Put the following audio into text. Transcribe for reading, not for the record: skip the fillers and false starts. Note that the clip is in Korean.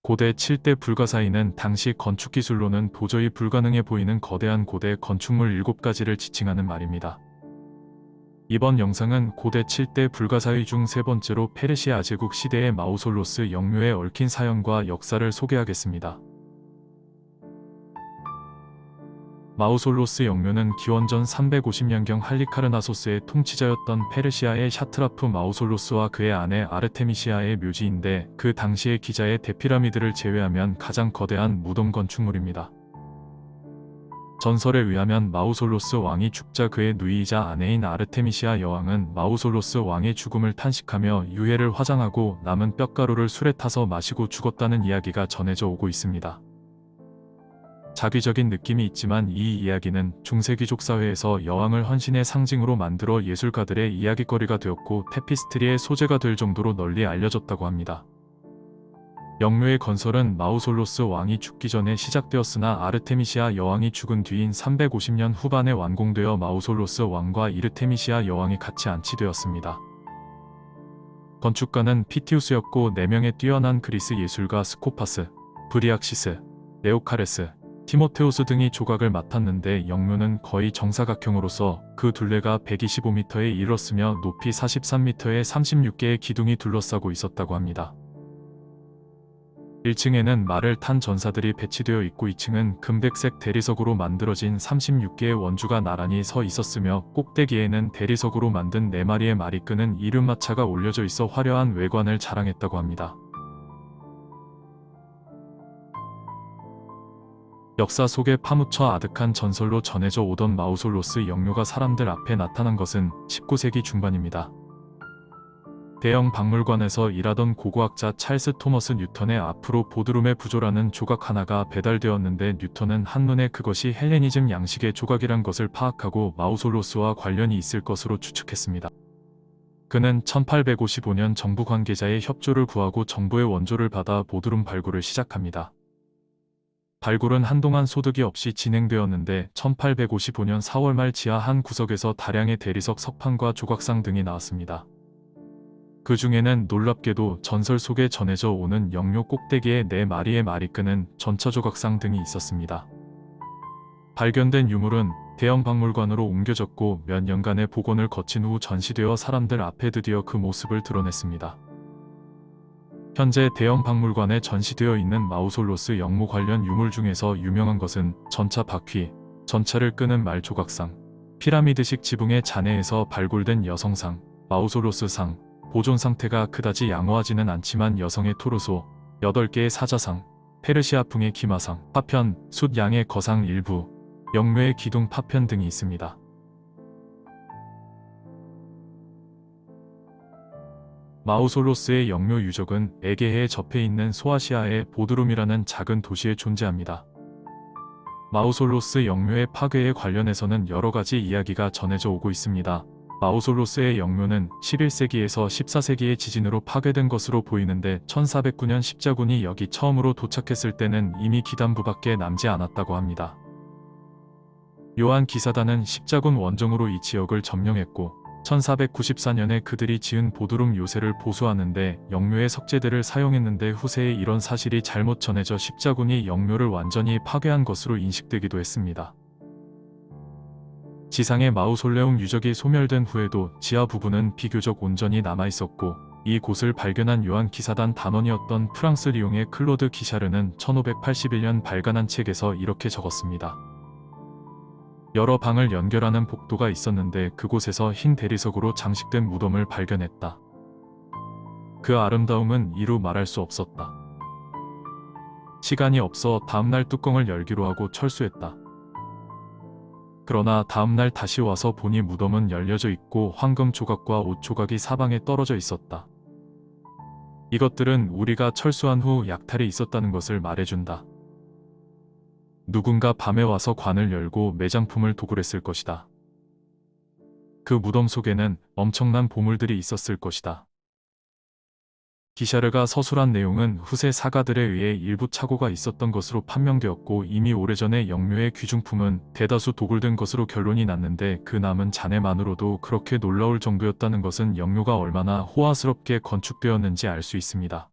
고대 7대 불가사의는 당시 건축기술로는 도저히 불가능해 보이는 거대한 고대 건축물 7가지를 지칭하는 말입니다. 이번 영상은 고대 7대 불가사의 중 세 번째로 페르시아 제국 시대의 마우솔로스 영묘에 얽힌 사연과 역사를 소개하겠습니다. 마우솔로스 영묘는 기원전 350년경 할리카르나소스의 통치자였던 페르시아의 샤트라프 마우솔로스와 그의 아내 아르테미시아의 묘지인데 그 당시의 기자의 대피라미드를 제외하면 가장 거대한 무덤 건축물입니다. 전설에 의하면 마우솔로스 왕이 죽자 그의 누이이자 아내인 아르테미시아 여왕은 마우솔로스 왕의 죽음을 탄식하며 유해를 화장하고 남은 뼈가루를 술에 타서 마시고 죽었다는 이야기가 전해져 오고 있습니다. 자기적인 느낌이 있지만 이 이야기는 중세기족 사회에서 여왕을 헌신의 상징으로 만들어 예술가들의 이야깃거리가 되었고 테피스트리의 소재가 될 정도로 널리 알려졌다고 합니다. 영묘의 건설은 마우솔로스 왕이 죽기 전에 시작되었으나 아르테미시아 여왕이 죽은 뒤인 350년 후반에 완공되어 마우솔로스 왕과 이르테미시아 여왕이 같이 안치되었습니다. 건축가는 피티우스였고 4명의 뛰어난 그리스 예술가 스코파스, 브리악시스, 네오카레스, 티모테우스 등이 조각을 맡았는데 영묘는 거의 정사각형으로서 그 둘레가 125m에 이르렀으며 높이 43m에 36개의 기둥이 둘러싸고 있었다고 합니다. 1층에는 말을 탄 전사들이 배치되어 있고 2층은 금백색 대리석으로 만들어진 36개의 원주가 나란히 서 있었으며 꼭대기에는 대리석으로 만든 4마리의 말이 끄는 이륜마차가 올려져 있어 화려한 외관을 자랑했다고 합니다. 역사 속에 파묻혀 아득한 전설로 전해져 오던 마우솔로스 영묘가 사람들 앞에 나타난 것은 19세기 중반입니다. 대형 박물관에서 일하던 고고학자 찰스 토머스 뉴턴의 앞으로 보드룸의 부조라는 조각 하나가 배달되었는데 뉴턴은 한눈에 그것이 헬레니즘 양식의 조각이란 것을 파악하고 마우솔로스와 관련이 있을 것으로 추측했습니다. 그는 1855년 정부 관계자의 협조를 구하고 정부의 원조를 받아 보드룸 발굴을 시작합니다. 발굴은 한동안 소득이 없이 진행되었는데 1855년 4월 말 지하 한 구석에서 다량의 대리석 석판과 조각상 등이 나왔습니다. 그 중에는 놀랍게도 전설 속에 전해져 오는 영묘 꼭대기에 4마리의 말이 끄는 전차 조각상 등이 있었습니다. 발견된 유물은 대형 박물관으로 옮겨졌고 몇 년간의 복원을 거친 후 전시되어 사람들 앞에 드디어 그 모습을 드러냈습니다. 현재 대형 박물관에 전시되어 있는 마우솔로스 영묘 관련 유물 중에서 유명한 것은 전차 바퀴, 전차를 끄는 말 조각상, 피라미드식 지붕의 잔해에서 발굴된 여성상, 마우솔로스상, 보존 상태가 그다지 양호하지는 않지만 여성의 토르소, 8개의 사자상, 페르시아풍의 기마상, 파편, 숫 양의 거상 일부, 영묘의 기둥 파편 등이 있습니다. 마우솔로스의 영묘 유적은 에게해에 접해 있는 소아시아의 보드룸이라는 작은 도시에 존재합니다. 마우솔로스 영묘의 파괴에 관련해서는 여러가지 이야기가 전해져 오고 있습니다. 마우솔로스의 영묘는 11세기에서 14세기의 지진으로 파괴된 것으로 보이는데 1409년 십자군이 여기 처음으로 도착했을 때는 이미 기단부밖에 남지 않았다고 합니다. 요한 기사단은 십자군 원정으로 이 지역을 점령했고 1494년에 그들이 지은 보드룸 요새를 보수하는데 영묘의 석재들을 사용했는데 후세에 이런 사실이 잘못 전해져 십자군이 영묘를 완전히 파괴한 것으로 인식되기도 했습니다. 지상의 마우솔레움 유적이 소멸된 후에도 지하 부분은 비교적 온전히 남아있었고 이 곳을 발견한 요한 기사단 단원이었던 프랑스 리옹의 클로드 기샤르는 1581년 발간한 책에서 이렇게 적었습니다. 여러 방을 연결하는 복도가 있었는데 그곳에서 흰 대리석으로 장식된 무덤을 발견했다. 그 아름다움은 이루 말할 수 없었다. 시간이 없어 다음날 뚜껑을 열기로 하고 철수했다. 그러나 다음날 다시 와서 보니 무덤은 열려져 있고 황금 조각과 옷 조각이 사방에 떨어져 있었다. 이것들은 우리가 철수한 후 약탈이 있었다는 것을 말해준다. 누군가 밤에 와서 관을 열고 매장품을 도굴했을 것이다. 그 무덤 속에는 엄청난 보물들이 있었을 것이다. 기샤르가 서술한 내용은 후세 사가들에 의해 일부 착오가 있었던 것으로 판명되었고 이미 오래전에 영묘의 귀중품은 대다수 도굴된 것으로 결론이 났는데 그 남은 잔해만으로도 그렇게 놀라울 정도였다는 것은 영묘가 얼마나 호화스럽게 건축되었는지 알 수 있습니다.